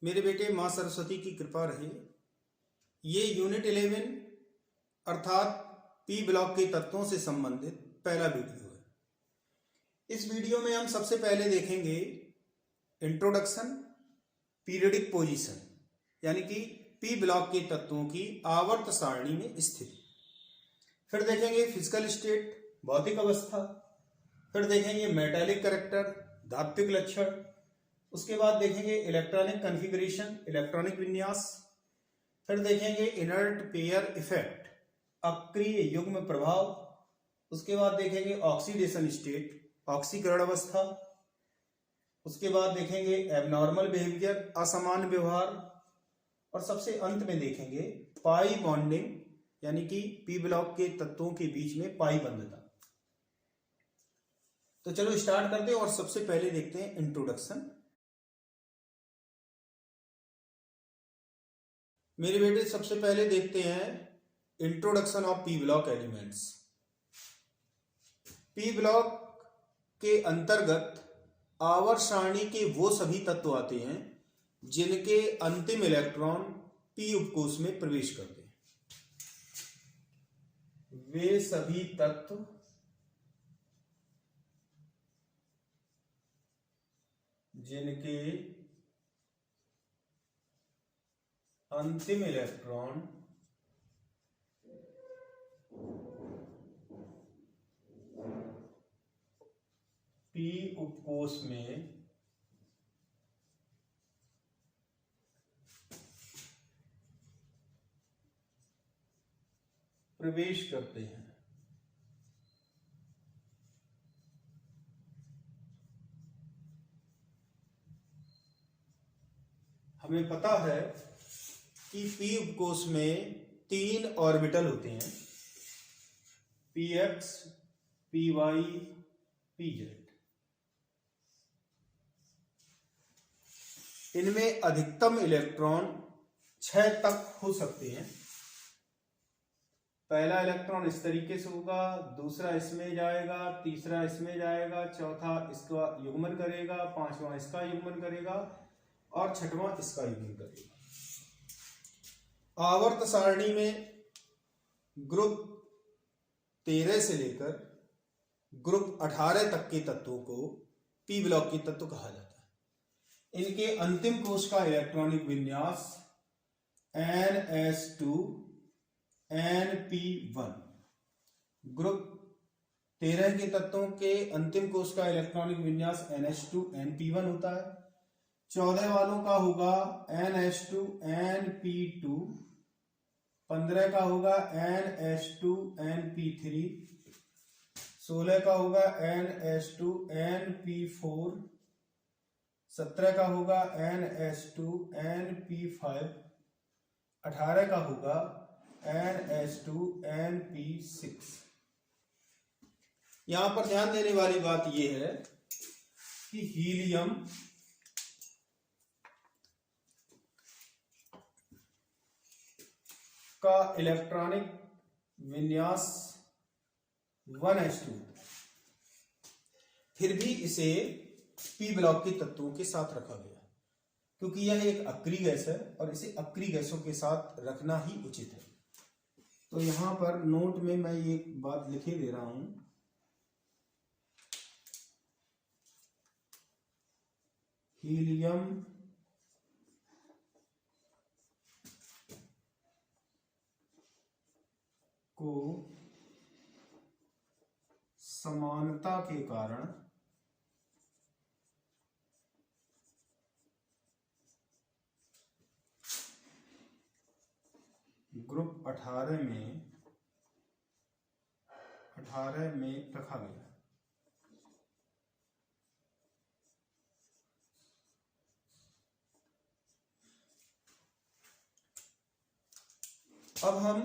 मेरे बेटे माँ सरस्वती की कृपा रहे। ये यूनिट 11 अर्थात पी ब्लॉक के तत्वों से संबंधित पहला वीडियो है। इस वीडियो में हम सबसे पहले देखेंगे इंट्रोडक्शन, पीरियडिक पोजीशन यानी कि पी ब्लॉक के तत्वों की आवर्त सारणी में स्थिति। फिर देखेंगे फिजिकल स्टेट, भौतिक अवस्था। फिर देखेंगे मेटालिक कैरेक्टर, धात्विक लक्षण। उसके बाद देखेंगे इलेक्ट्रॉनिक कॉन्फ़िगरेशन, इलेक्ट्रॉनिक विन्यास। फिर देखेंगे इनर्ट पेयर इफेक्ट, अक्रिय युग्म प्रभाव। उसके बाद देखेंगे ऑक्सीडेशन स्टेट, ऑक्सीकरण अवस्था। उसके बाद देखेंगे एबनॉर्मल बिहेवियर, असामान्य व्यवहार। और सबसे अंत में देखेंगे पाई बॉन्डिंग यानी कि पी ब्लॉक के तत्वों के बीच में पाई बंधता। तो चलो स्टार्ट करते हैं और सबसे पहले देखते हैं इंट्रोडक्शन। मेरे बेटे सबसे पहले देखते हैं introduction of P block elements. P block के अंतर्गत आवर्त सारणी के वो सभी तत्व आते हैं जिनके अंतिम इलेक्ट्रॉन पी उपकोष में प्रवेश करते हैं। वे सभी तत्व जिनके अंतिम इलेक्ट्रॉन पी उपकोष में प्रवेश करते हैं। हमें पता है कि पी उपकोष में 3 ऑर्बिटल होते हैं, px, py, pz। इनमें अधिकतम इलेक्ट्रॉन 6 तक हो सकते हैं। पहला इलेक्ट्रॉन इस तरीके से होगा, दूसरा इसमें जाएगा, तीसरा इसमें जाएगा, चौथा इसका युग्मन करेगा, पांचवा इसका युग्मन करेगा और छठवां इसका युग्मन करेगा। आवर्त सारणी में ग्रुप 13 से लेकर ग्रुप 18 तक के तत्वों को पी ब्लॉक के तत्व कहा जाता है। इनके अंतिम कोश का इलेक्ट्रॉनिक विन्यास NS2 NP1। ग्रुप 13 के तत्वों के अंतिम कोश का इलेक्ट्रॉनिक विन्यास NH2 NP1 होता है। 14 वालों का होगा NH2 NP2, 15 का होगा NH2 NP3, 16 का होगा NH2 NP4, 17 का होगा NH2 NP5, 18 का होगा NH2 NP6। यहां पर ध्यान देने वाली बात यह है कि हीलियम का इलेक्ट्रॉनिक विन्यास 1s2, फिर भी इसे पी ब्लॉक के तत्वों के साथ रखा गया क्योंकि यह एक अक्रिय गैस है और इसे अक्रिय गैसों के साथ रखना ही उचित है। तो यहां पर नोट में मैं ये बात लिखे दे रहा हूं, हीलियम को समानता के कारण ग्रुप 18 में रखा गया। अब हम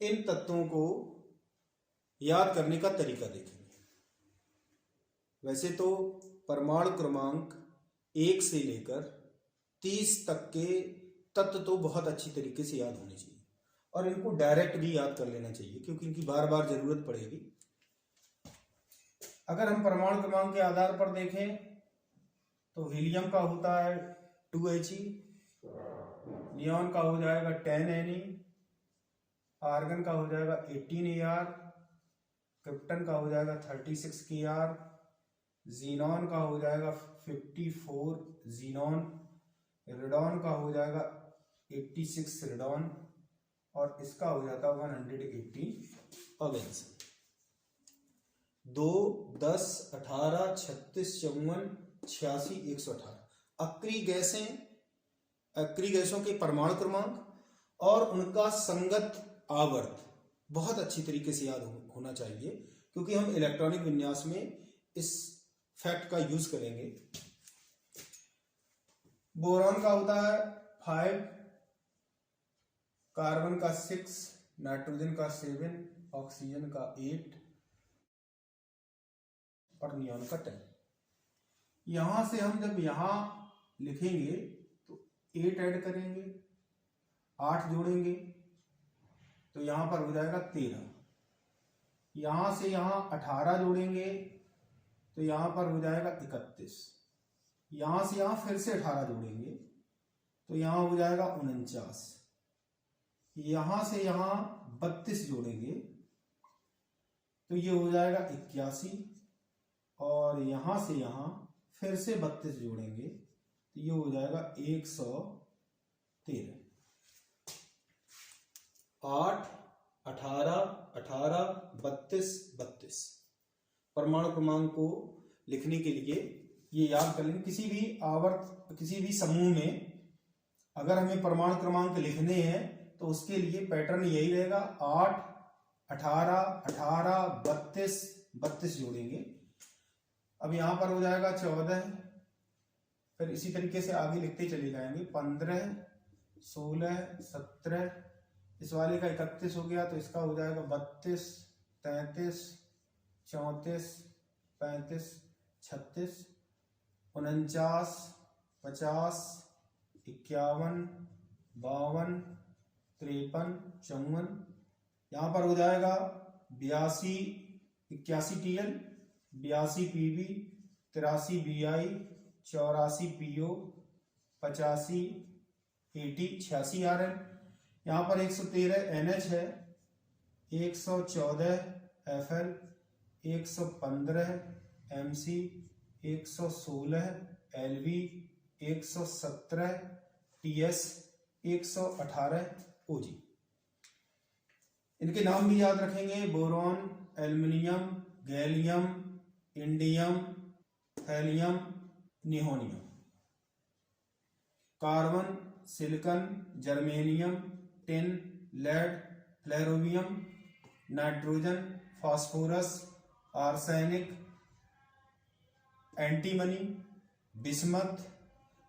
इन तत्वों को याद करने का तरीका देखेंगे। वैसे तो परमाणु क्रमांक 1 से लेकर 30 तक के तत्व तो बहुत अच्छी तरीके से याद होने चाहिए और इनको डायरेक्ट भी याद कर लेना चाहिए क्योंकि इनकी बार बार जरूरत पड़ेगी। अगर हम परमाणु क्रमांक के आधार पर देखें तो हीलियम का होता है 2He, नियॉन का हो जाएगा 10Ne, आर्गन का हो जाएगा 18Ar, क्रिप्टन का हो जाएगा 36Kr, जीनॉन का हो जाएगा 54 जीनॉन, रेडॉन का हो जाएगा 86 रेडॉन, और इसका हो जाता है 180 ऑर्गेन्स। 2, 10, 18, 36, 54, 86, 118 अक्रिय गैसों के परमाणु क्रमांक और उनका संगत आवर्त बहुत अच्छी तरीके से याद होना चाहिए, क्योंकि हम इलेक्ट्रॉनिक विन्यास में इस फैक्ट का यूज करेंगे। बोरॉन का होता है 5, कार्बन का 6, नाइट्रोजन का 7, ऑक्सीजन का 8 और नियॉन का 10। यहां से हम जब यहां लिखेंगे तो 8 ऐड करेंगे, 8 जोड़ेंगे तो यहां पर हो जाएगा 13। यहां से यहां 18 जोड़ेंगे तो यहां पर हो जाएगा 31। यहां से यहां फिर से 18 जोड़ेंगे तो यहां हो जाएगा 49। यहां से यहां 32 जोड़ेंगे तो ये हो जाएगा 81, और यहां से यहां फिर से 32 जोड़ेंगे तो ये हो जाएगा 113। 8, 18, 18, 32, 32 परमाणु क्रमांक को लिखने के लिए ये याद कर लें। किसी भी समूह में अगर हमें परमाणु क्रमांक लिखने हैं तो उसके लिए पैटर्न यही रहेगा, 8, 18, 18, 32, 32 जोड़ेंगे। अब यहां पर हो जाएगा 14, फिर इसी तरीके से आगे लिखते चले जाएंगे, 15, 16, 17, इस वाले का 31 हो गया तो इसका हो जाएगा 32, 33, 34, 35, 36, 49, 50, 51, 52, 53, 54, यहां पर हो जाएगा 82, 81 TL, 82 PB, 83 BI, 84 PO, 85 80, 86 RN। यहाँ पर 113 NH है, 114 FL, 115 MC, 116 LV, 117 TS, 118 OG। इनके नाम भी याद रखेंगे, boron, aluminium, gallium, indium, thallium, nihonium. Carbon, silicon, germanium, tin, lead, flerovium, nitrogen, phosphorus, arsenic, antimony, bismuth,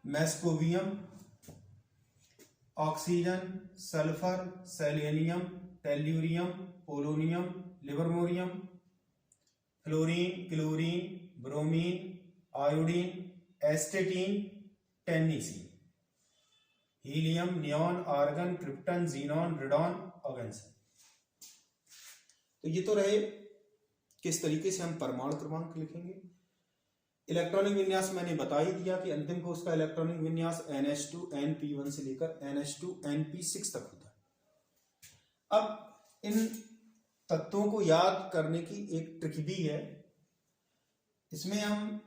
moscovium, oxygen, sulphur, selenium, tellurium, polonium, livermorium, fluorine, chlorine, bromine, iodine, astatine, tennessine, helium, neon, argon, krypton, xenon, radon, oganesson. तो ये तो रहे किस तरीके से हम परमाणु क्रमांक लिखेंगे। इलेक्ट्रॉनिक विन्यास मैंने बता ही दिया कि अंतिम कोर्स का इलेक्ट्रॉनिक विन्यास NH2 NP1 से लेकर NH2 NP6 तक होता है। अब इन तत्वों को याद करने की एक ट्रिक भी है। इसमें हम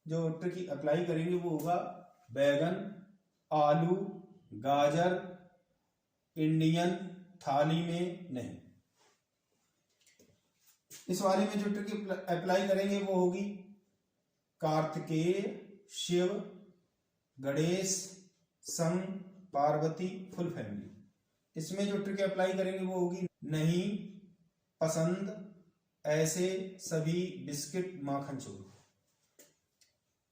जो ट्रिक अप्लाई करेंगे वो होगा बैगन, आलू, गाजर, इंडियन थाली में नहीं। इस वाले में जो ट्रिक अप्लाई करेंगे वो होगी कार्तिकेय, शिव, गणेश, संग, पार्वती, फुल फैमिली। इसमें जो ट्रिक अप्लाई करेंगे वो होगी नहीं, पसंद, ऐसे, सभी, बिस्किट, माखन चोर।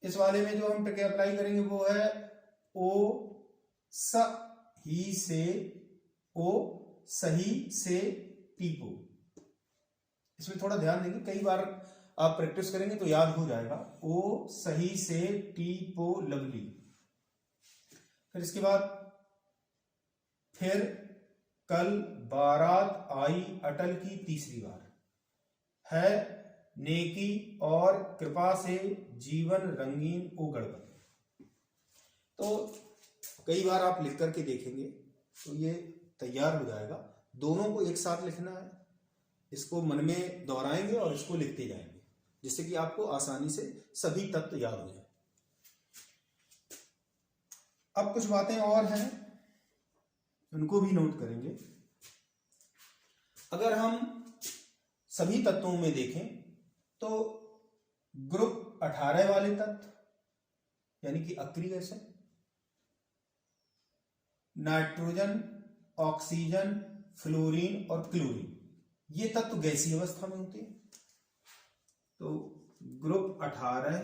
इस वाले में जो हम ट्रिक अप्लाई करेंगे वो है ओ सही से, ओ सही से पीपो। इसमें थोड़ा ध्यान देंगे, कई बार आप प्रैक्टिस करेंगे तो याद हो जाएगा। ओ सही से टीपो लवली। फिर इसके बाद फिर कल बारात आई अटल की तीसरी बार, है नेकी और कृपा से जीवन रंगीन ओ गणपति। तो कई बार आप लिख करके देखेंगे तो ये तैयार हो जाएगा। दोनों को एक साथ लिखना है, इसको मन में दोहराएंगे और इसको लिखते जाएंगे, जिससे कि आपको आसानी से सभी तत्व याद हो जाए। अब कुछ बातें और हैं, उनको भी नोट करेंगे। अगर हम सभी तत्वों में देखें तो ग्रुप 18 वाले तत्व यानी कि अक्रिय एसिड, नाइट्रोजन, ऑक्सीजन, फ्लोरीन और क्लोरीन, ये तत्व गैसीय अवस्था में होते हैं। तो ग्रुप 18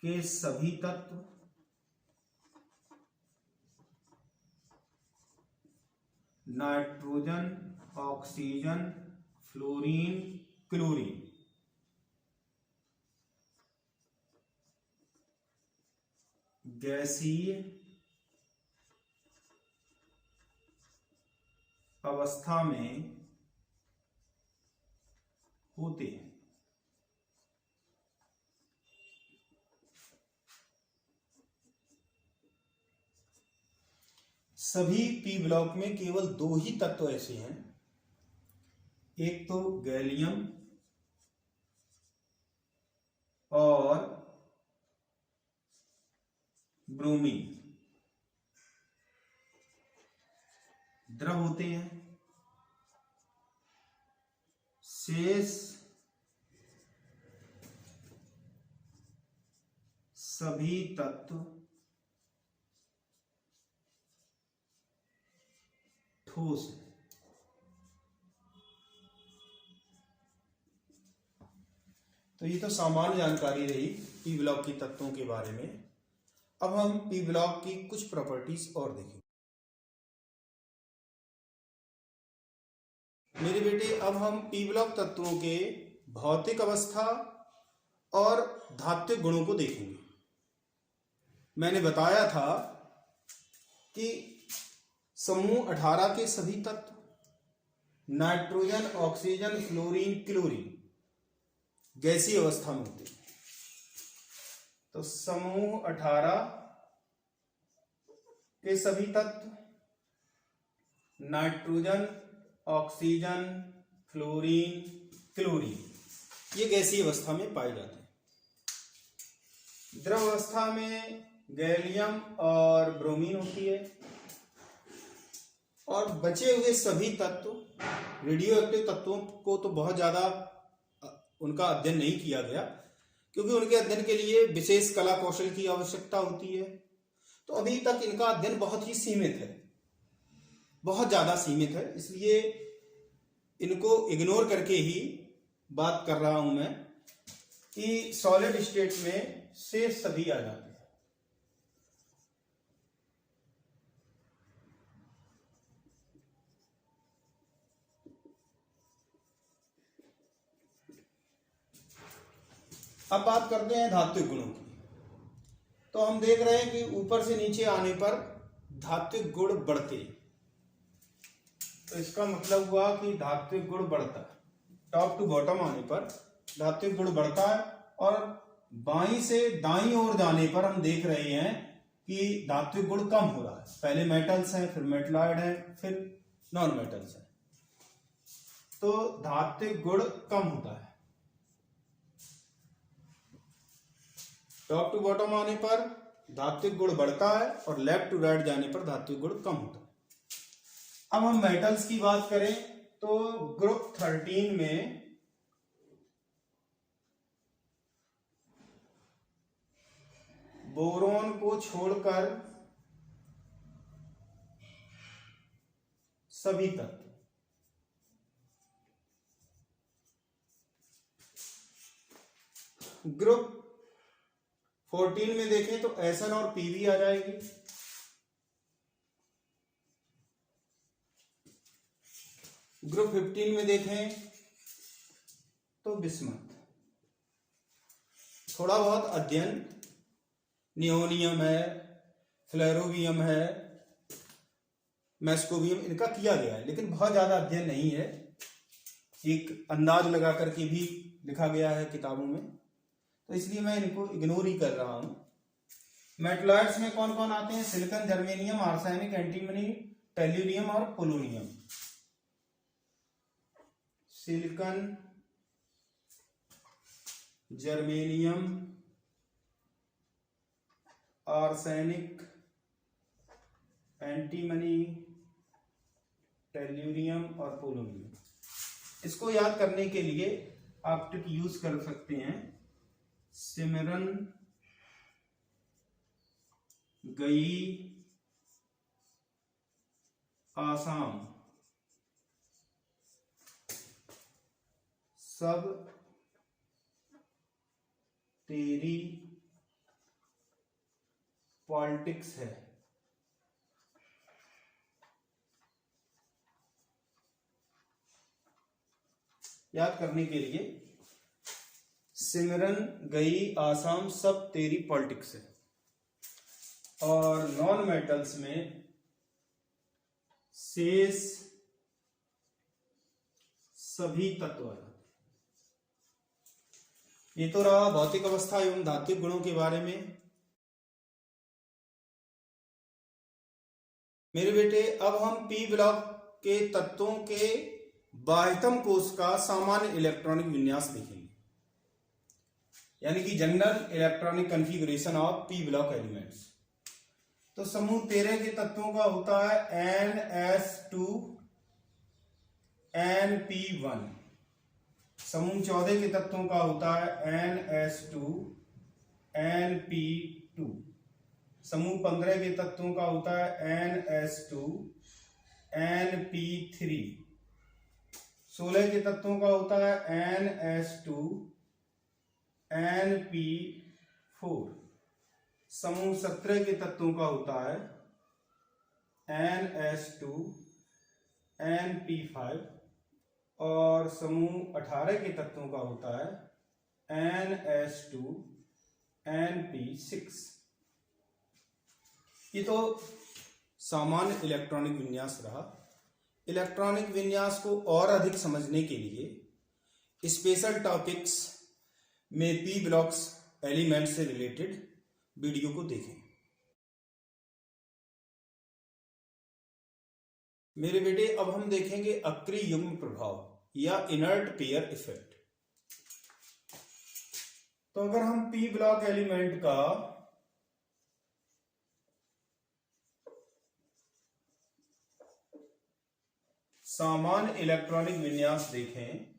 के सभी तत्व नाइट्रोजन, ऑक्सीजन, फ्लोरीन, क्लोरीन गैसीय अवस्था में होते हैं। सभी पी ब्लॉक में केवल 2 ही तत्व ऐसे हैं, एक तो गैलियम और ब्रोमीन द्रव होते हैं। शेष सभी तत्व ठोस है। तो ये तो सामान्य जानकारी रही पी ब्लॉक की तत्वों के बारे में। अब हम पी ब्लॉक की कुछ प्रॉपर्टीज और देखेंगे। मेरे बेटे, अब हम पी ब्लॉक तत्वों के भौतिक अवस्था और धात्विक गुणों को देखेंगे। मैंने बताया था कि समूह 18 के सभी तत्व नाइट्रोजन, ऑक्सीजन, फ्लोरीन, क्लोरीन गैसीय अवस्था में होते हैं। तो समूह 18 के सभी तत्व नाइट्रोजन, ऑक्सीजन, फ्लोरीन, क्लोरीन ये गैसीय अवस्था में पाए जाते हैं। द्रव अवस्था में गैलियम और ब्रोमीन होती है। और बचे हुए सभी तत्व रेडियो एक्टिव तत्वों को तो बहुत ज्यादा उनका अध्ययन नहीं किया गया, क्योंकि उनके अध्ययन के लिए विशेष कला कौशल की आवश्यकता होती है। तो अभी तक इनका अध्ययन बहुत ही सीमित है, बहुत ज्यादा सीमित है। इसलिए इनको इग्नोर करके ही बात कर रहा हूं मैं कि सॉलिड स्टेट में शेष सभी आ जाते हैं। अब बात करते हैं धात्विक गुणों की। तो हम देख रहे हैं कि ऊपर से नीचे आने पर धात्विक गुण बढ़ते हैं। तो इसका मतलब हुआ कि धात्विक गुण बढ़ता है। टॉप टू बॉटम आने पर धात्विक गुण बढ़ता है, और बाईं से दाईं ओर जाने पर हम देख रहे हैं कि धात्विक गुण कम हो रहा है। पहले मेटल्स हैं, फिर मेटलॉइड हैं, फिर नॉन मेटल्स हैं। तो धात्विक गुण कम होता है। टॉप टू बॉटम आने पर धात्विक गुण बढ़ता है, और लेफ्ट टू राइट जाने पर धात्विक गुण कम होता है। अब हम मेटल्स की बात करें तो ग्रुप 13 में बोरोन को छोड़कर सभी तत्व ग्रुप 14 में देखें तो Sn और Pb आ जाएगी। ग्रुप 15 में देखें तो बिस्मथ। थोड़ा बहुत अध्ययन नियोनियम है, फ्लेरोवियम है, मैस्कोवियम इनका किया गया है, लेकिन बहुत ज्यादा अध्ययन नहीं है। एक अंदाज लगा करके भी लिखा गया है किताबों में, तो इसलिए मैं इनको इग्नोर ही कर रहा हूं। मेटलॉइड्स में कौन कौन आते हैं? Silicon, germanium, arsenic, antimony, tellurium और polonium. Silicon, germanium, arsenic, antimony, tellurium और पोलोनियम। इसको याद करने के लिए आप ट्रिक यूज कर सकते हैं। सिमरन गई आसाम, सब तेरी पॉलिटिक्स है। याद करने के लिए, सिमरन गई आसाम, सब तेरी पॉलिटिक्स है। और नॉन मेटल्स में शेष सभी तत्व आ जाते हैं। ये तो रहा भौतिक अवस्था एवं धात्विक गुणों के बारे में। मेरे बेटे, अब हम पी ब्लॉक के तत्वों के बाह्यतम कोश का सामान्य इलेक्ट्रॉनिक विन्यास देखेंगे, यानी कि general electronic configuration of P block elements. तो समूह 13 के तत्वों का होता है NS2 NP1। समूह 14 के तत्वों का होता है NS2 NP2। समूह 15 के तत्वों का होता है NS2 NP3। 16 के तत्वों का होता है NS2 NP4। समूह 17 के तत्वों का होता है NS2 NP5। और समूह 18 के तत्वों का होता है NS2 NP6। ये तो सामान्य इलेक्ट्रॉनिक विन्यास रहा। इलेक्ट्रॉनिक विन्यास को और अधिक समझने के लिए स्पेशल टॉपिक्स में पी ब्लॉक्स एलिमेंट से रिलेटेड वीडियो को देखें। मेरे बेटे, अब हम देखेंगे अक्रिय युग्म प्रभाव या इनर्ट पेयर इफेक्ट। तो अगर हम पी ब्लॉक एलिमेंट का सामान्य इलेक्ट्रॉनिक विन्यास देखें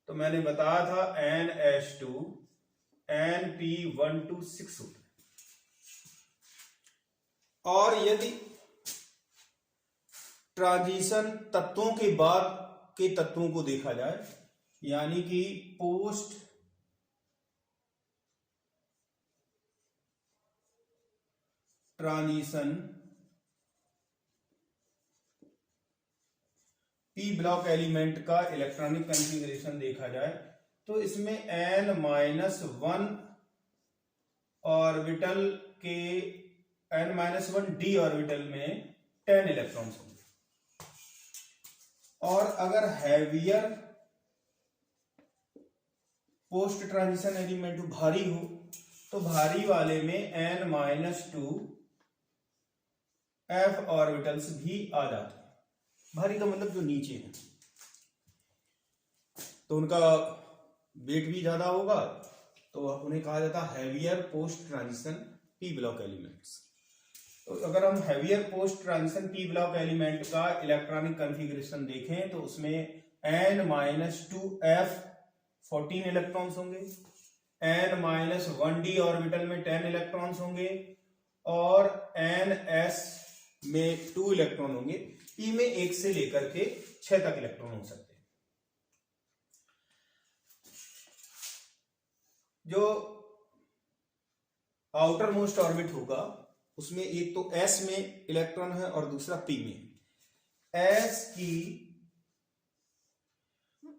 तो मैंने बताया था NS2 NP126 होता है। और यदि ट्रांजिशन तत्वों के बाद के तत्वों को देखा जाए, यानी कि post transition P block element का इलेक्ट्रॉनिक कॉन्फ़िगरेशन देखा जाए तो इसमें n-1 ऑर्बिटल के n-1d ऑर्बिटल में 10 इलेक्ट्रॉन्स होंगे। और अगर हैवियर पोस्ट ट्रांजिशन एलिमेंट भारी हो तो भारी वाले में n-2 f ऑर्बिटल्स भी आ जाते हैं। भारी का मतलब जो नीचे है, तो उनका वेट भी ज्यादा होगा, तो उन्हें कहा जाता है heavier post transition P block elements. तो अगर हम heavier post transition P block element का इलेक्ट्रॉनिक कॉन्फ़िगरेशन देखें तो उसमें n-2f 14 इलेक्ट्रॉन्स होंगे, n-1d ऑर्बिटल में 10 इलेक्ट्रॉन्स होंगे और ns में 2 इलेक्ट्रॉन होंगे। पी में 1 से लेकर के 6 तक इलेक्ट्रॉन हो सकते हैं। जो आउटर मोस्ट ऑर्बिट होगा उसमें एक तो s में इलेक्ट्रॉन है और दूसरा p में। s की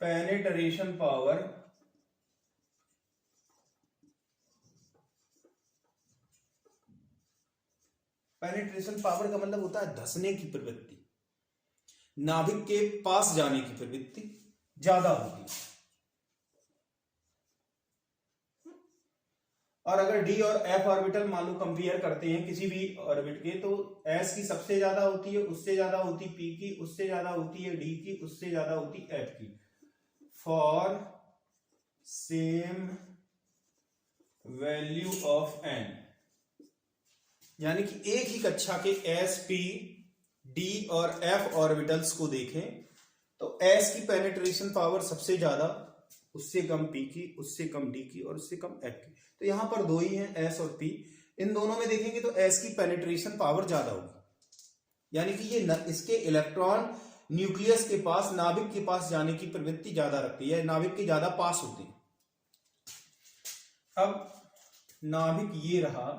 पेनिट्रेशन पावर का मतलब होता है धंसने की प्रवृत्ति, नाभिक के पास जाने की प्रवृत्ति ज्यादा होगी। और अगर डी और एफ ऑर्बिटल मान लो कंपेयर करते हैं किसी भी ऑर्बिट के, तो एस की सबसे ज्यादा होती है, उससे ज्यादा होती पी की, उससे ज्यादा होती है डी की, उससे ज्यादा होती एफ की, for same value of n. यानी कि एक ही कक्षा के एस, पी, डी और एफ ऑर्बिटल्स को देखें तो एस की पेनिट्रेशन पावर सबसे ज्यादा, उससे कम पी की, उससे कम डी की और उससे कम एफ की। तो यहां पर दो ही हैं, एस और पी। इन दोनों में देखेंगे तो एस की पेनिट्रेशन पावर ज्यादा होगी, यानी कि ये इसके इलेक्ट्रॉन न्यूक्लियस के पास, नाभिक के पास जाने की प्रवृत्ति ज्यादा रखती है, नाभिक के ज्यादा पास होते हैं। अब नाभिक ये रहा,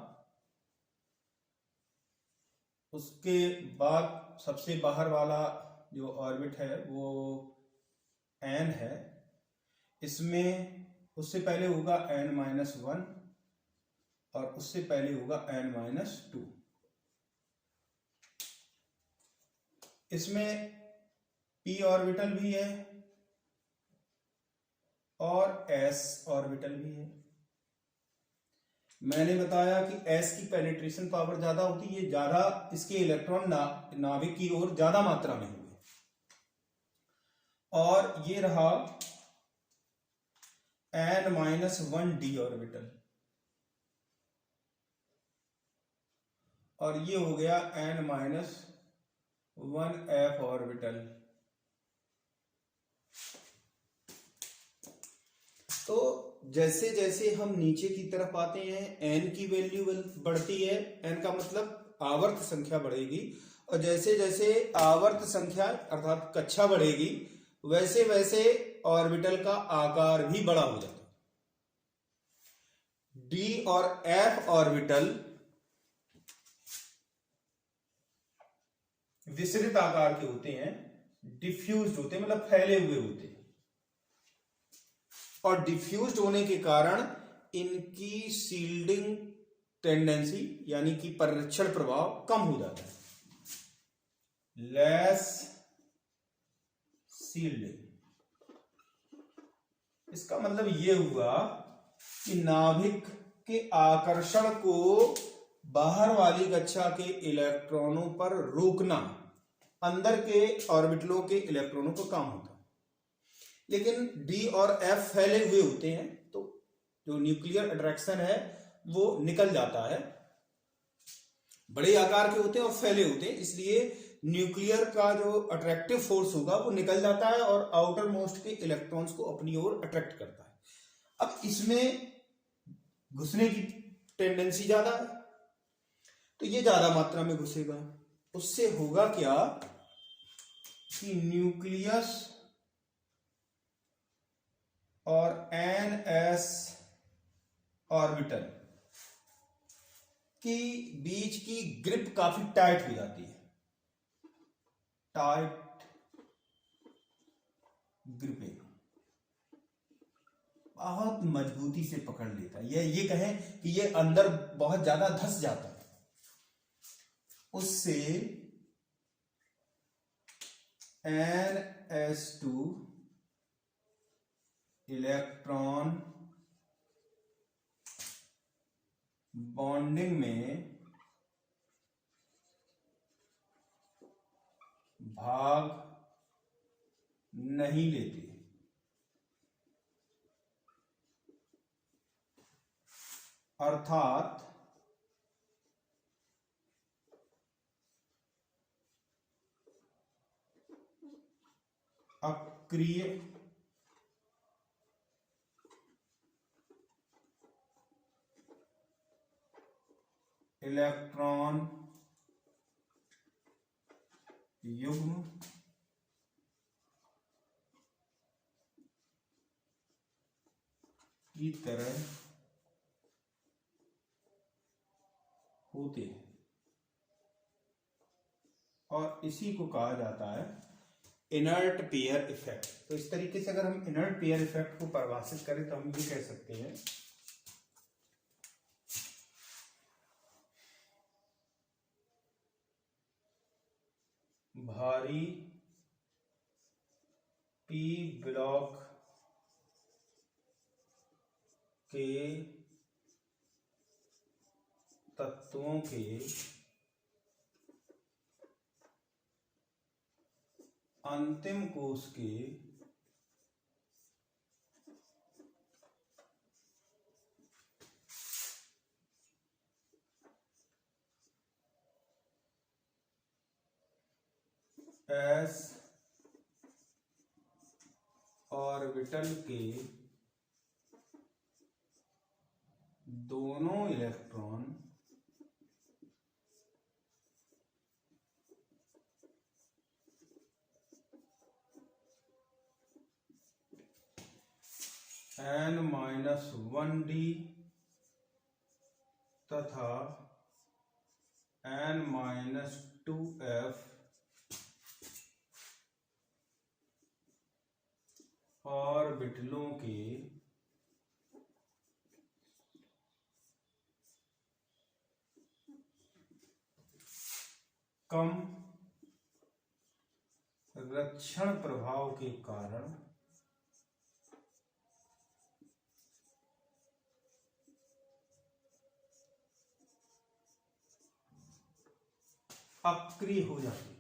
उसके बाद सबसे बाहर वाला जो ऑर्बिट है वो एन है। इसमें उससे पहले होगा n-1 और उससे पहले होगा n-2। इसमें p ऑर्बिटल भी है और s ऑर्बिटल भी है। मैंने बताया कि s की पेनिट्रेशन पावर ज्यादा होती है, ज्यादा इसके इलेक्ट्रॉन नाभिक की ओर ज्यादा मात्रा में होंगे। और ये रहा n-1 डी ऑर्बिटल और ये हो गया n-1 एफ ऑर्बिटल। तो जैसे जैसे हम नीचे की तरफ आते हैं n की वैल्यू बढ़ती है, n का मतलब आवर्त संख्या बढ़ेगी, और जैसे जैसे आवर्त संख्या अर्थात कक्षा बढ़ेगी वैसे वैसे ऑर्बिटल का आकार भी बड़ा हो जाता है। डी और एफ ऑर्बिटल विसरित आकार के होते हैं, डिफ्यूज्ड होते हैं, मतलब फैले हुए होते हैं, और डिफ्यूज्ड होने के कारण इनकी शील्डिंग टेंडेंसी यानी कि परिरक्षण प्रभाव कम हो जाता है, लेस शील्डिंग। इसका मतलब ये हुआ कि नाभिक के आकर्षण को बाहर वाली कक्षा के इलेक्ट्रॉनों पर रोकना अंदर के ऑर्बिटलों के इलेक्ट्रॉनों को काम होता है। लेकिन डी और एफ फैले हुए होते हैं तो जो न्यूक्लियर अट्रैक्शन है वो निकल जाता है, बड़े आकार के होते हैं और फैले होते हैं, इसलिए न्यूक्लियर का जो अट्रैक्टिव फोर्स होगा वो निकल जाता है और आउटर मोस्ट के इलेक्ट्रॉन्स को अपनी ओर अट्रैक्ट करता है। अब इसमें घुसने की टेंडेंसी ज्यादा है तो ये ज्यादा मात्रा में घुसेगा। उससे होगा क्या कि न्यूक्लियस और एन-एस ऑर्बिटल की बीच की ग्रिप काफी टाइट हो जाती है, टाइट ग्रिपिंग, बहुत मजबूती से पकड़ लेता है। ये कहें कि ये अंदर बहुत ज्यादा धंस जाता है। उससे NS2 इलेक्ट्रॉन बॉन्डिंग में भाग नहीं लेते, अर्थात अक्रिय इलेक्ट्रॉन युग्म की तरह होते हैं और इसी को कहा जाता है इनर्ट पेयर इफेक्ट। तो इस तरीके से अगर हम इनर्ट पेयर इफेक्ट को परिभाषित करें तो हम ये कह सकते हैं भारी पी ब्लॉक के तत्वों के अंतिम कोश के s ऑर्बिटल के दोनों इलेक्ट्रॉन n-1d तथा n-2f ऑर्बिटलों के कम रक्षण प्रभाव के कारण अक्रिय हो जाती है।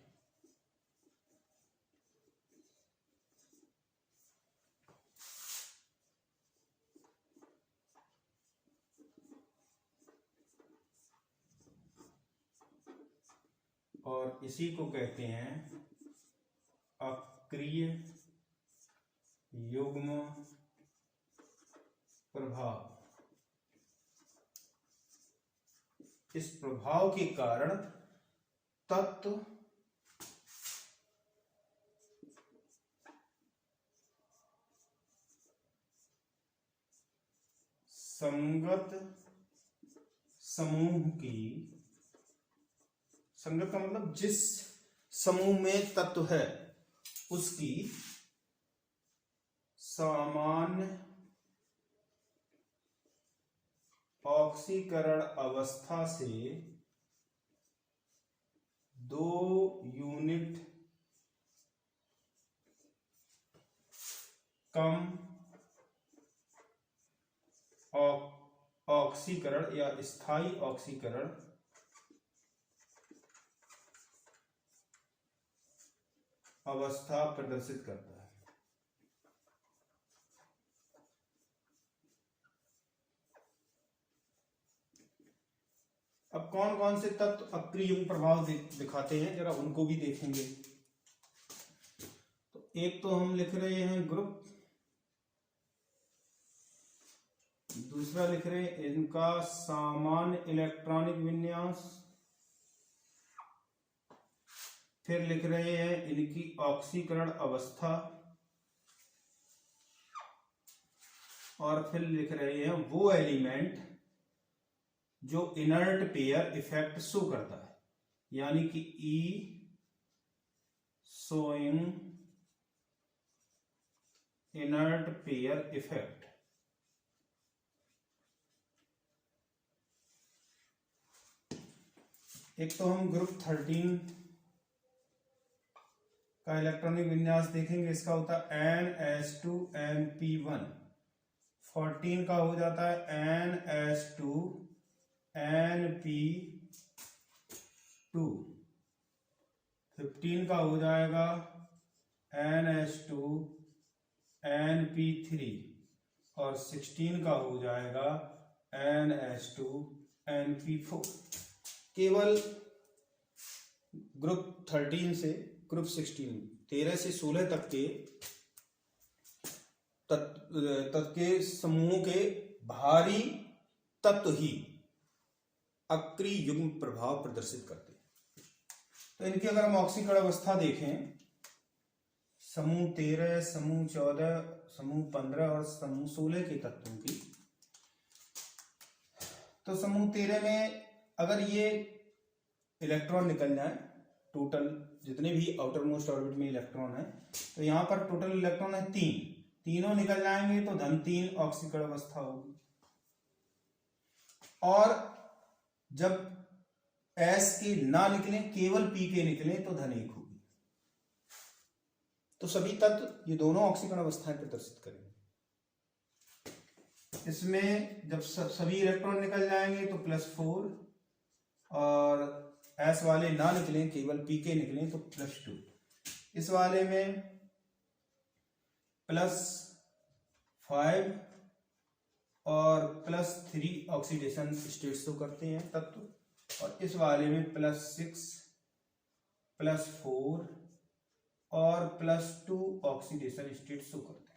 और इसी को कहते हैं अक्रिय युग्म प्रभाव। इस प्रभाव के कारण तत्व संगत समूह की, संगत का मतलब जिस समूह में तत्व है उसकी सामान्य ऑक्सीकरण अवस्था से 2 यूनिट कम ऑक्सीकरण या स्थायी ऑक्सीकरण अवस्था प्रदर्शित करता है। अब कौन कौन से तत्व अक्रिय युग्म प्रभाव दिखाते हैं जरा उनको भी देखेंगे। तो एक तो हम लिख रहे हैं ग्रुप, दूसरा लिख रहे हैं इनका सामान्य इलेक्ट्रॉनिक विन्यास, फिर लिख रहे हैं इनकी ऑक्सीकरण अवस्था, और फिर लिख रहे हैं वो एलिमेंट जो इनर्ट पेयर इफेक्ट शो करता है, यानी कि ई शोइंग इनर्ट पेयर इफेक्ट। एक तो हम ग्रुप 13 का इलेक्ट्रॉनिक विन्यास देखेंगे। इसका होता है NH2MP1। 14 का हो जाता है NH2NP2। 15 का हो जाएगा NH2NP3 और 16 का हो जाएगा NH2NP4। केवल ग्रुप 13 से ग्रुप 16, 13 से 16 तक के तत्व के समूह के भारी तत्व ही अक्रिय युग्म प्रभाव प्रदर्शित करते हैं। तो इनकी अगर हम ऑक्सीकरण अवस्था देखें, समूह 13, समूह 14, समूह 15 और समूह 16 के तत्वों की, तो समूह 13 में अगर ये इलेक्ट्रॉन निकल जाए, टोटल जितने भी आउटर मोस्ट ऑर्बिट में इलेक्ट्रॉन है, तो यहां पर टोटल इलेक्ट्रॉन है 3, तीनों निकल जाएंगे तो धन-3 ऑक्सीकरण अवस्था होगी। और जब S के ना निकले, केवल P के निकले, तो धन-1 होगी। तो सभी तत्व ये दोनों ऑक्सीकरण अवस्थाएं प्रदर्शित करेंगे। इसमें जब सभी इलेक्ट्रॉन निकल जाएंगे तो +4, और एस वाले ना निकलें, केवल पी के निकलें तो +2। इस वाले में +5 और +3 ऑक्सीडेशन स्टेट शो करते हैं तत्व, और इस वाले में +6 +4 और +2 ऑक्सीडेशन स्टेट शो करते हैं।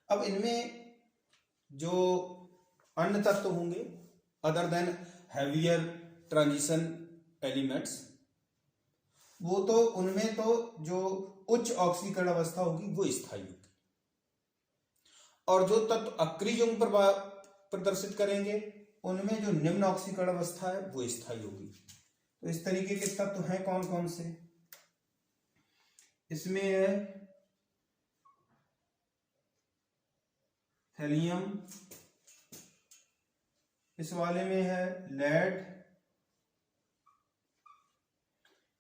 अब इनमें जो अन्य तत्व होंगे other than heavier transition elements, वो तो उनमें तो जो उच्च ऑक्सीकरण अवस्था होगी वो स्थायी होगी, और जो तत्व अक्रिय यौगिक प्रभाव प्रदर्शित करेंगे उनमें जो निम्न ऑक्सीकरण अवस्था है वो स्थायी होगी। तो इस तरीके के तत्व हैं कौन कौन से? इसमें है थैलियम, इस वाले में है लेड,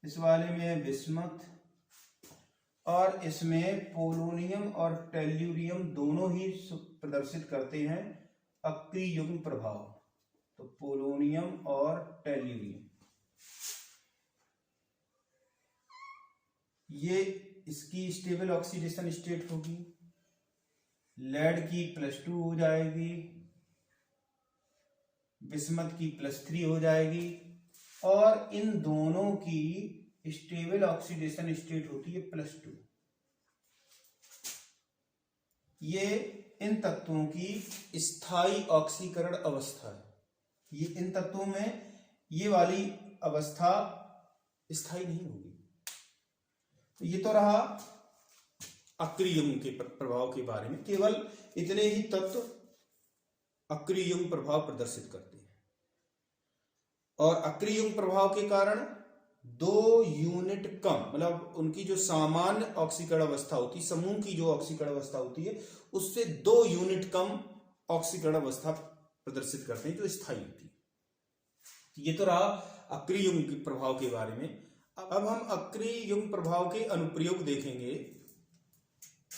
इस वाले में है बिस्मथ, और इसमें पोलोनियम और टेल्यूरियम दोनों ही प्रदर्शित करते हैं अक्रिय युग्म प्रभाव। तो पोलोनियम और टेल्यूरियम ये इसकी स्टेबल ऑक्सीडेशन स्टेट होगी, लेड की +2 हो जाएगी, बिस्मथ की +3 हो जाएगी, और इन दोनों की स्टेबल ऑक्सीडेशन स्टेट होती है +2। ये इन तत्वों की स्थायी ऑक्सीकरण अवस्था है। ये इन तत्वों में ये वाली अवस्था स्थायी नहीं होगी। तो ये तो रहा अक्रिय यौगिक के प्रभाव के बारे में। केवल इतने ही तत्व अक्रिय यौगिक प्रभाव प्रदर्शित करते हैं, और अक्रिय यौगिक प्रभाव के कारण 2 यूनिट कम, मतलब उनकी जो सामान्य ऑक्सीकरण अवस्था होती है, समूह की जो ऑक्सीकरण अवस्था होती है उससे 2 यूनिट कम ऑक्सीकरण अवस्था प्रदर्शित करते हैं जो स्थायी होती है। ये तो रहा अक्रिय यौगिक प्रभाव के बारे में। अब हम अक्रिय यौगिक प्रभाव के अनुप्रयोग देखेंगे।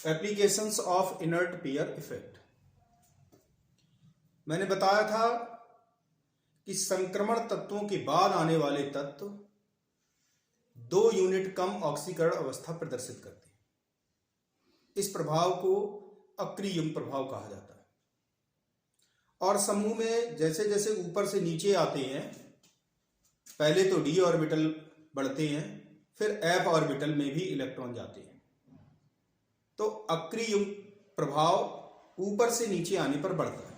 Applications of inert pair effect. मैंने बताया था कि संक्रमण तत्वों के बाद आने वाले तत्व 2 यूनिट कम ऑक्सीकरण अवस्था प्रदर्शित करते हैं। इस प्रभाव को अक्रिय यौगिक प्रभाव कहा जाता है। और समूह में जैसे जैसे ऊपर से नीचे आते हैं, पहले तो d ऑर्बिटल बढ़ते हैं, फिर f ऑर्बिटल में भी इलेक्ट्रॉन जाते हैं। तो अक्रिय यौगिक प्रभाव ऊपर से नीचे आने पर बढ़ता है।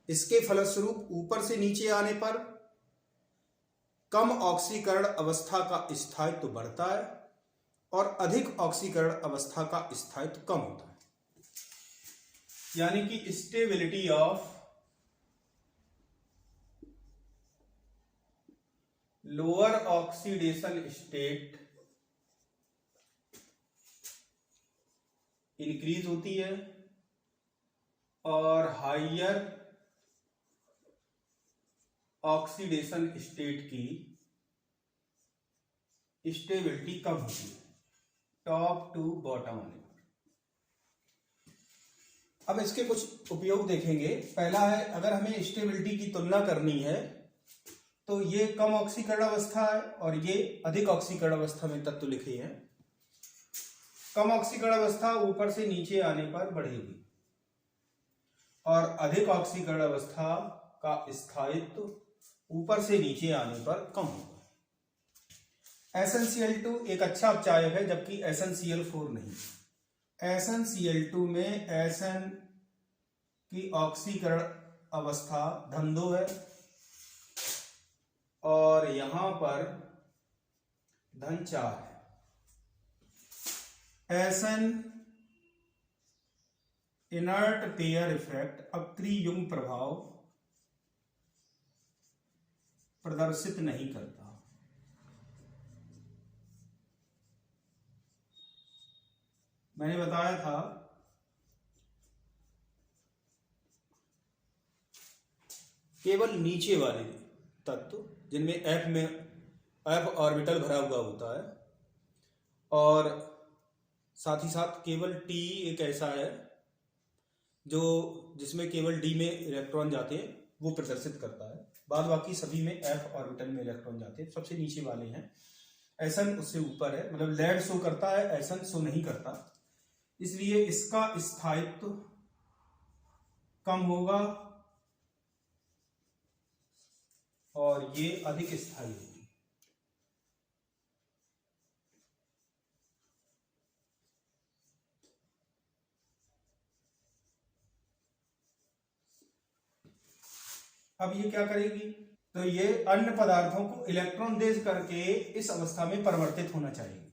इसके फलस्वरूप ऊपर से नीचे आने पर कम ऑक्सीकरण अवस्था का स्थायित्व बढ़ता है और अधिक ऑक्सीकरण अवस्था का स्थायित्व कम होता है। यानी कि stability of lower oxidation state increase होती है और हायर ऑक्सीडेशन स्टेट की स्टेबिलिटी कम होती है, टॉप टू बॉटम होने पर। अब इसके कुछ उपयोग देखेंगे। पहला है, अगर हमें स्टेबिलिटी की तुलना करनी है तो ये कम ऑक्सीकरण अवस्था है और ये अधिक ऑक्सीकरण अवस्था में तत्व लिखे हैं। कम ऑक्सीकरण अवस्था ऊपर से नीचे आने पर बढ़ेगी और अधिक ऑक्सीकरण अवस्था का स्थायित्व ऊपर से नीचे आने पर कम होगा। SnCl2 एक अच्छा अपचायक है, जबकि SnCl4 नहीं। SnCl2 में Sn की ऑक्सीकरण अवस्था धन 2 है और यहां पर धन 4 है। Sn इनर्ट पेयर इफेक्ट अक्रिय युग्म प्रभाव प्रदर्शित नहीं करता। मैंने बताया था केवल नीचे वाले तत्व जिनमें F ऑर्बिटल भरा हुआ होता है, और साथ ही साथ केवल T एक ऐसा है जिसमें केवल D में इलेक्ट्रॉन जाते हैं, वो प्रदर्शित करता है। बाद बाकी सभी में f ऑर्बिटल में इलेक्ट्रॉन जाते हैं। सबसे नीचे वाले हैं Sn उससे ऊपर है, मतलब लेड शो करता है, Sn शो नहीं करता, इसलिए इसका स्थायित्व कम होगा और ये अधिक स्थायी होगी। अब ये क्या करेगी, तो ये अन्य पदार्थों को इलेक्ट्रॉन दे करके इस अवस्था में परिवर्तित होना चाहिए।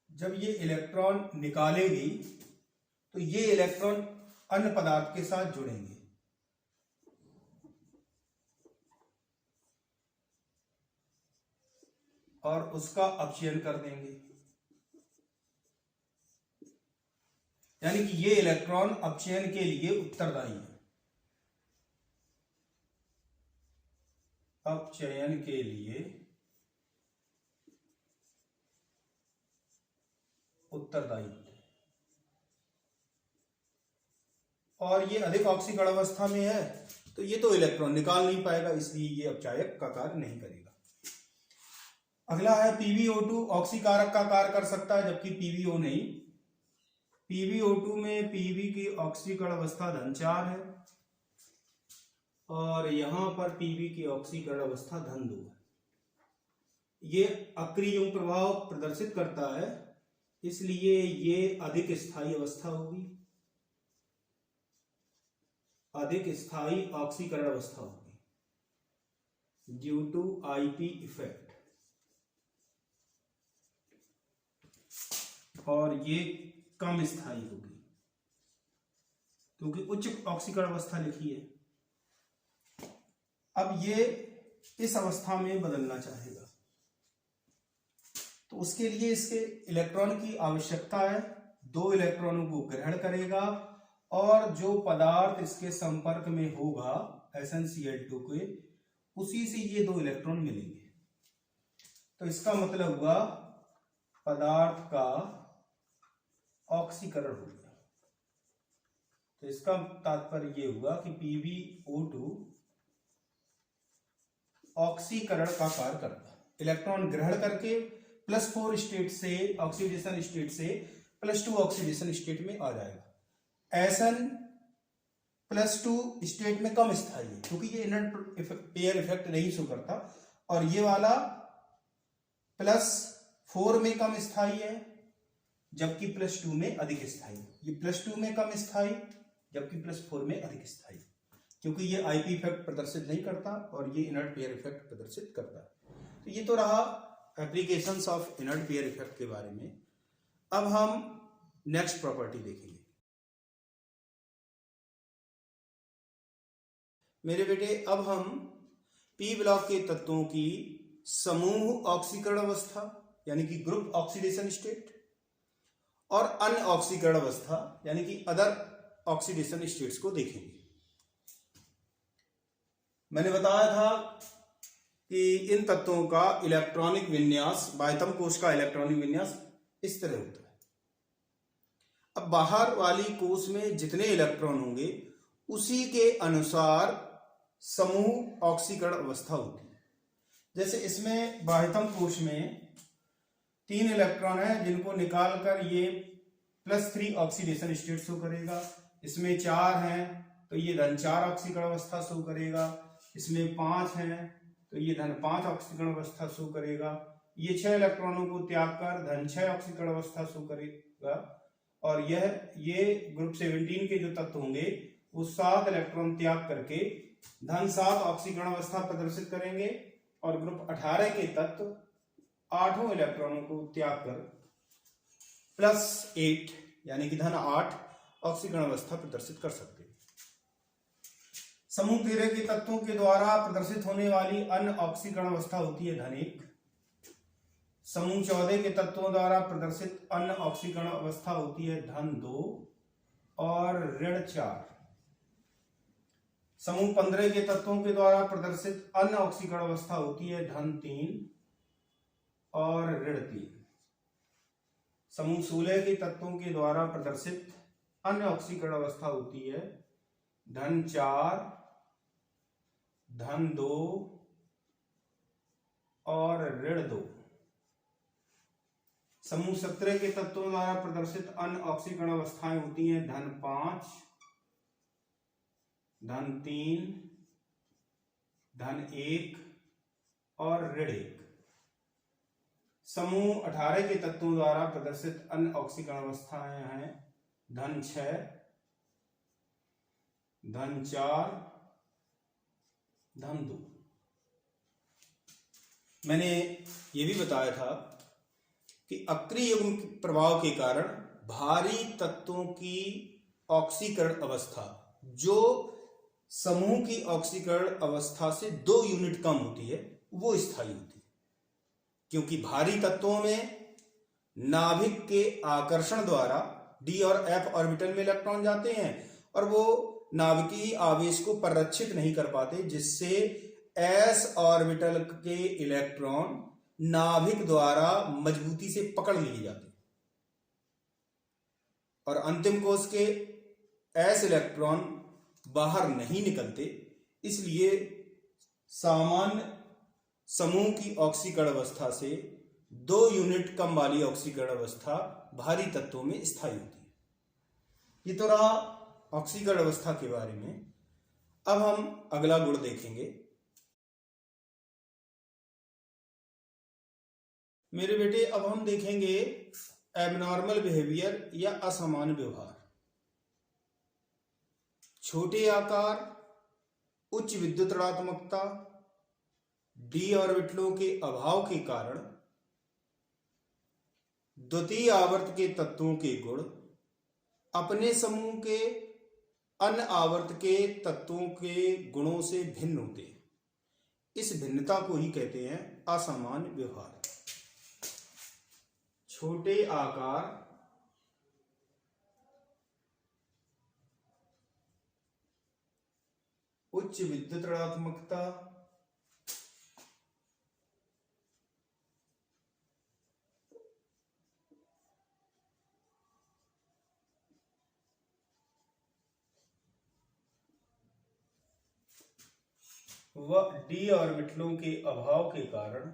जब ये इलेक्ट्रॉन निकालेगी तो ये इलेक्ट्रॉन अन्य पदार्थ के साथ जुड़ेंगे और उसका अपचयन कर देंगे, यानी कि ये इलेक्ट्रॉन अपचयन के लिए उत्तरदायी है। अपचयन के लिए उत्तरदायी है और ये अधिक ऑक्सीकरण अवस्था में है, तो ये तो इलेक्ट्रॉन निकाल नहीं पाएगा, इसलिए ये अपचायक का कार्य नहीं करेगा। अगला है PbO2 ऑक्सीकारक का कार्य कर सकता है, जबकि PbO नहीं। PbO2 में Pb की ऑक्सीकरण अवस्था -4 है और यहां पर Pb की ऑक्सीकरण अवस्था -2 है। ये अक्रिय प्रभाव प्रदर्शित करता है, इसलिए ये अधिक स्थायी अवस्था होगी, अधिक स्थायी ऑक्सीकरण अवस्था होगी ड्यू टू IP इफेक्ट, और ये कम स्थायी होगी क्योंकि उच्च ऑक्सीकरण अवस्था लिखी है। अब ये इस अवस्था में बदलना चाहेगा, तो उसके लिए इसके इलेक्ट्रॉन की आवश्यकता है। 2 इलेक्ट्रॉनों को ग्रहण करेगा और जो पदार्थ इसके संपर्क में होगा SnCl2 के, उसी से ये 2 इलेक्ट्रॉन मिलेंगे। तो इसका मतलब हुआ पदार्थ का ऑक्सीकरण हो गया। तो इसका तात्पर्य ये हुआ कि PbO2 ऑक्सीकरण का कार्य करता है। इलेक्ट्रॉन ग्रहण करके +4 स्टेट से, ऑक्सीडेशन स्टेट से +2 ऑक्सीडेशन स्टेट में आ जाएगा। Sn +2 स्टेट में कम स्थायी है क्योंकि ये इनर्ट पेयर इफेक्ट नहीं शो करता, और ये वाला +4 में कम स्थायी है जबकि +2 में अधिक स्थायी। ये +2 में कम स्थायी जबकि +4 में अधिक स्थायी, क्योंकि ये IP इफेक्ट प्रदर्शित नहीं करता और ये इनर्ट पेयर इफेक्ट प्रदर्शित करता है। तो ये तो रहा applications of inert pair effect के बारे में। अब हम नेक्स्ट प्रॉपर्टी देखेंगे। मेरे बेटे, अब हम P ब्लॉक के तत्वों की समूह ऑक्सीकरण अवस्था यानी कि ग्रुप ऑक्सीडेशन स्टेट और अन्य ऑक्सीकरण अवस्था यानी कि अदर ऑक्सीडेशन स्टेट्स को देखेंगे। मैंने बताया था कि इन तत्वों का इलेक्ट्रॉनिक विन्यास, बाह्यतम कोश का इलेक्ट्रॉनिक विन्यास इस तरह होता है। अब बाहर वाली कोश में जितने इलेक्ट्रॉन होंगे उसी के अनुसार समूह ऑक्सीकरण अवस्था होती है। जैसे इसमें बाह्यतम कोश में 3 इलेक्ट्रॉन है जिनको निकालकर ये +3 ऑक्सीडेशन स्टेट शो करेगा। इसमें 4 हैं तो ये -4 ऑक्सीकरण अवस्था शो करेगा। इसमें 5 हैं तो ये -5 ऑक्सीकरण अवस्था शो करेगा। ये 6 इलेक्ट्रॉनों को त्याग कर -6 ऑक्सीकरण अवस्था शो करेगा। और ये ग्रुप 17 के जो तत्व होंगे वो 7 इलेक्ट्रॉन त्याग करके -7 ऑक्सीकरण अवस्था प्रदर्शित करेंगे, और ग्रुप 18 के तत्व 8 इलेक्ट्रॉनों को त्याग कर +8 यानी कि -8 ऑक्सीकरण अवस्था प्रदर्शित कर सकते हैं। समूह 13 के तत्वों के द्वारा प्रदर्शित होने वाली अन्य ऑक्सीकरण अवस्था होती है -1। समूह 14 के तत्वों द्वारा प्रदर्शित अन्य ऑक्सीकरण अवस्था होती है -2 और -4। समूह 15 के तत्वों के द्वारा प्रदर्शित अन्य ऑक्सीकरण अवस्था होती है -3 और -3। समूह 16 के तत्वों के द्वारा प्रदर्शित अन्य ऑक्सीकरण अवस्था होती है -4, -2 और -2। समूह 17 के तत्वों द्वारा प्रदर्शित अन्य ऑक्सीकरण अवस्थाएं होती हैं -5, -3, -1 और -1। समूह 18 के तत्वों द्वारा प्रदर्शित अन्य ऑक्सीकरण अवस्थाएं हैं -6, -4, -2। मैंने ये भी बताया था कि अक्रिय युग्म प्रभाव के कारण भारी तत्वों की ऑक्सीकरण अवस्था जो समूह की ऑक्सीकरण अवस्था से 2 यूनिट कम होती है वो स्थायी होती है, क्योंकि भारी तत्वों में नाभिक के आकर्षण द्वारा d और f ऑर्बिटल में इलेक्ट्रॉन जाते हैं और वो नाभिकीय आवेश को परिरक्षित नहीं कर पाते, जिससे s ऑर्बिटल के इलेक्ट्रॉन नाभिक द्वारा मजबूती से पकड़ लिए जाते हैं और अंतिम कोश के s इलेक्ट्रॉन बाहर नहीं निकलते। इसलिए सामान्य समूह की ऑक्सीकरण अवस्था से 2 यूनिट कम वाली ऑक्सीकरण अवस्था भारी तत्वों में स्थायी होती है। ये तो रहा ऑक्सीकरण अवस्था के बारे में। अब हम अगला गुण देखेंगे। मेरे बेटे अब हम देखेंगे एबनॉर्मल बिहेवियर या असामान्य व्यवहार। छोटे आकार, उच्च विद्युत ऋणात्मकता, डी ऑर्बिटलों के अभाव के कारण द्वितीय आवर्त के तत्वों के गुण अपने समूह के अन्य आवर्त के तत्वों के गुणों से भिन्न होते हैं। इस भिन्नता को ही कहते हैं असामान्य व्यवहार। छोटे आकार, उच्च विद्युत ऋणात्मकता, व डी ऑर्बिटलों के अभाव के कारण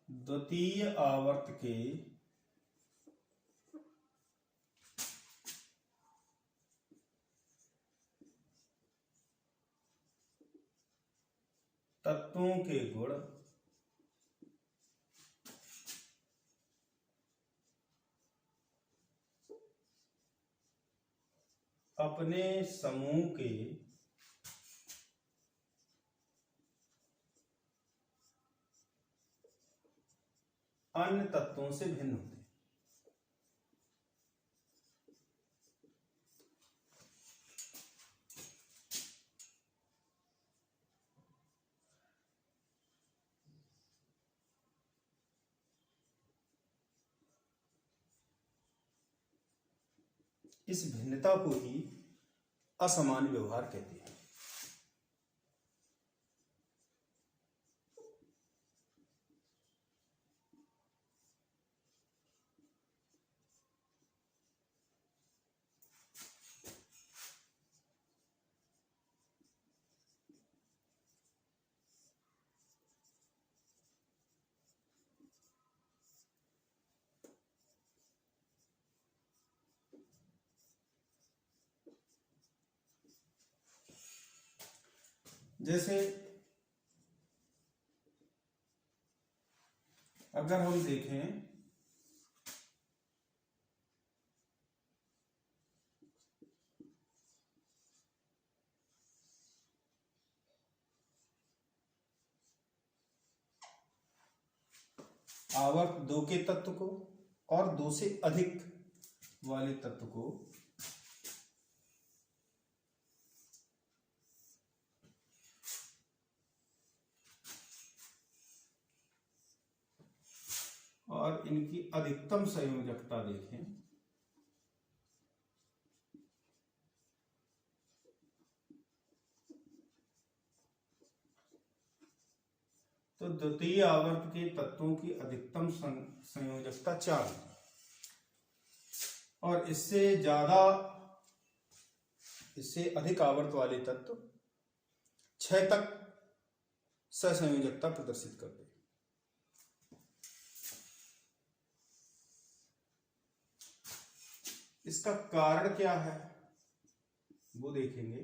द्वितीय आवर्त के तत्वों के गुण अपने समूह के अन्य तत्वों से भिन्न होते हैं। इस भिन्नता को ही असामान्य व्यवहार कहते हैं। जैसे अगर हम देखें आवर्त 2 के तत्व को और 2 से अधिक वाले तत्व को और इनकी अधिकतम संयोजकता देखें तो द्वितीय आवर्त के तत्वों की अधिकतम संयोजकता 4 है और इससे अधिक आवर्त वाले तत्व 6 तक सहसंयोजकता प्रदर्शित करते हैं। इसका कारण क्या है वो देखेंगे।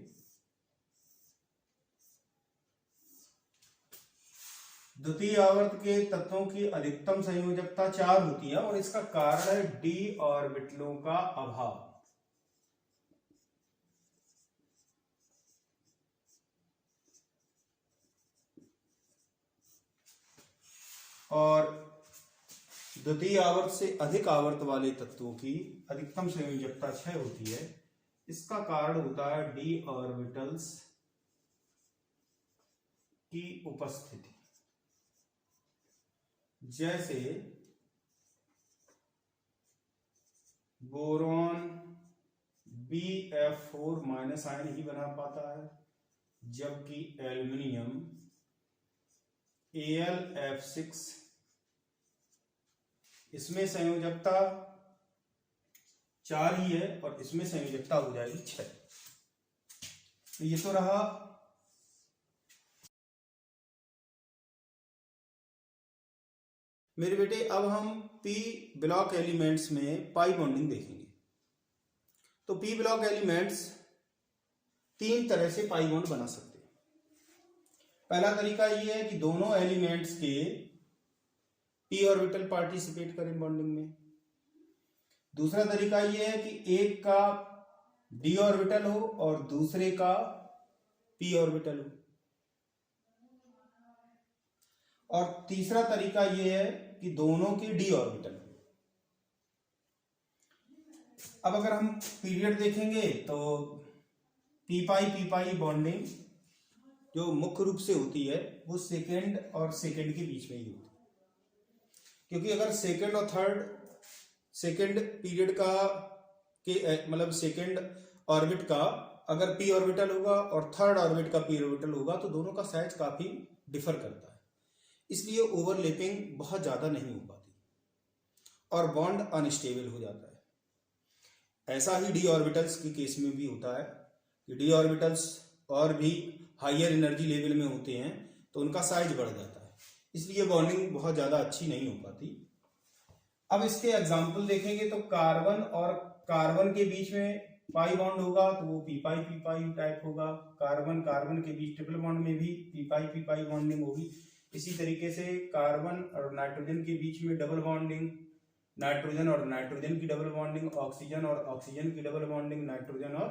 द्वितीय आवर्त के तत्वों की अधिकतम संयोजकता 4 होती है और इसका कारण है डी ऑर्बिटलों का अभाव। और द्वितीय आवर्त से अधिक आवर्त वाले तत्वों की अधिकतम संयोजकता 6 होती है। इसका कारण होता है डी ऑर्बिटल्स की उपस्थिति, जैसे बोरॉन Bf4 माइनस आयन ही बना पाता है, जबकि एल्युमिनियम AlF6 इसमें संयोजकता 4 ही है और इसमें संयोजकता हो जाएगी 6। तो ये तो रहा मेरे बेटे। अब हम पी ब्लॉक एलिमेंट्स में पाई बॉन्डिंग देखेंगे। तो पी ब्लॉक एलिमेंट्स 3 तरह से पाई बॉन्ड बना सकते हैं। पहला तरीका ये है कि दोनों एलिमेंट्स के पी ऑर्बिटल पार्टिसिपेट करें बॉन्डिंग में। दूसरा तरीका ये है कि एक का डी ऑर्बिटल हो और दूसरे का पी ऑर्बिटल हो। और तीसरा तरीका ये है कि दोनों की डी ऑर्बिटल हो। अब अगर हम पीरियड देखेंगे तो पी पाई बॉन्डिंग जो मुख्य रूप से होती है वो सेकेंड और सेकेंड के बीच में ही होती है, क्योंकि अगर सेकेंड और सेकेंड पीरियड का मतलब सेकेंड ऑर्बिट का अगर पी ऑर्बिटल होगा और थर्ड ऑर्बिट का पी ऑर्बिटल होगा तो दोनों का साइज काफी डिफर करता है, इसलिए ओवरलैपिंग बहुत ज्यादा नहीं हो पाती और बॉन्ड अनस्टेबल हो जाता है। ऐसा ही डी ऑर्बिटल्स के केस में भी होता है कि डी ऑर्बिटल्स और भी हायर एनर्जी लेवल में होते हैं तो उनका साइज बढ़ जाता है, इसलिए बॉन्डिंग बहुत ज्यादा अच्छी नहीं हो पाती। अब इसके एग्जाम्पल देखेंगे तो कार्बन और कार्बन के बीच में पाई बॉन्ड होगा तो वो पी पाई टाइप होगा। कार्बन कार्बन के बीच ट्रिपल बॉन्ड में भी पी पाई बॉन्डिंग होगी। इसी तरीके से कार्बन और नाइट्रोजन के बीच में डबल बॉन्डिंग, नाइट्रोजन और नाइट्रोजन की डबल बॉन्डिंग, ऑक्सीजन और ऑक्सीजन की डबल बॉन्डिंग, नाइट्रोजन और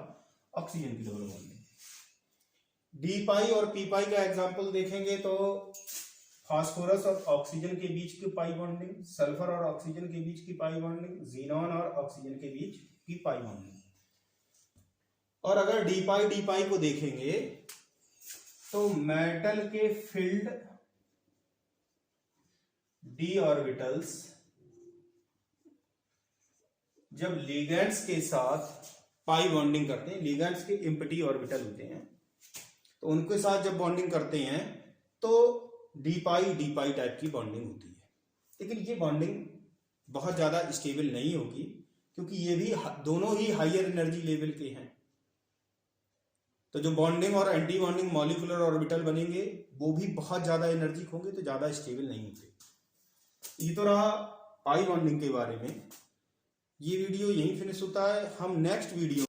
ऑक्सीजन की डबल बॉन्डिंग। डी पाई और पी पाई का एग्जांपल देखेंगे तो फास्फोरस और ऑक्सीजन के बीच की पाई बॉन्डिंग, सल्फर और ऑक्सीजन के बीच की पाई बॉन्डिंग, जीनॉन और ऑक्सीजन के बीच की पाई बॉन्डिंग। और अगर डी पाई को देखेंगे तो मेटल के फील्ड डी ऑर्बिटल्स जब लिगेंड्स के साथ पाई बॉन्डिंग करते हैं, लिगेंड्स के एम्प्टी ऑर्बिटल होते हैं, तो उनके साथ जब बॉन्डिंग करते हैं तो डी पाई टाइप की बॉन्डिंग होती है। लेकिन ये बॉन्डिंग बहुत ज्यादा स्टेबल नहीं होगी, क्योंकि ये भी दोनों ही हायर एनर्जी लेवल के हैं। तो जो बॉन्डिंग और एंटी बॉन्डिंग मॉलिक्यूलर ऑर्बिटल बनेंगे वो भी बहुत ज्यादा एनर्जिक होंगे, तो ज्यादा स्टेबल नहीं होंगे। ये तो रहा पाई बॉन्डिंग के बारे में। ये वीडियो यहीं फिनिश होता है। हम नेक्स्ट वीडियो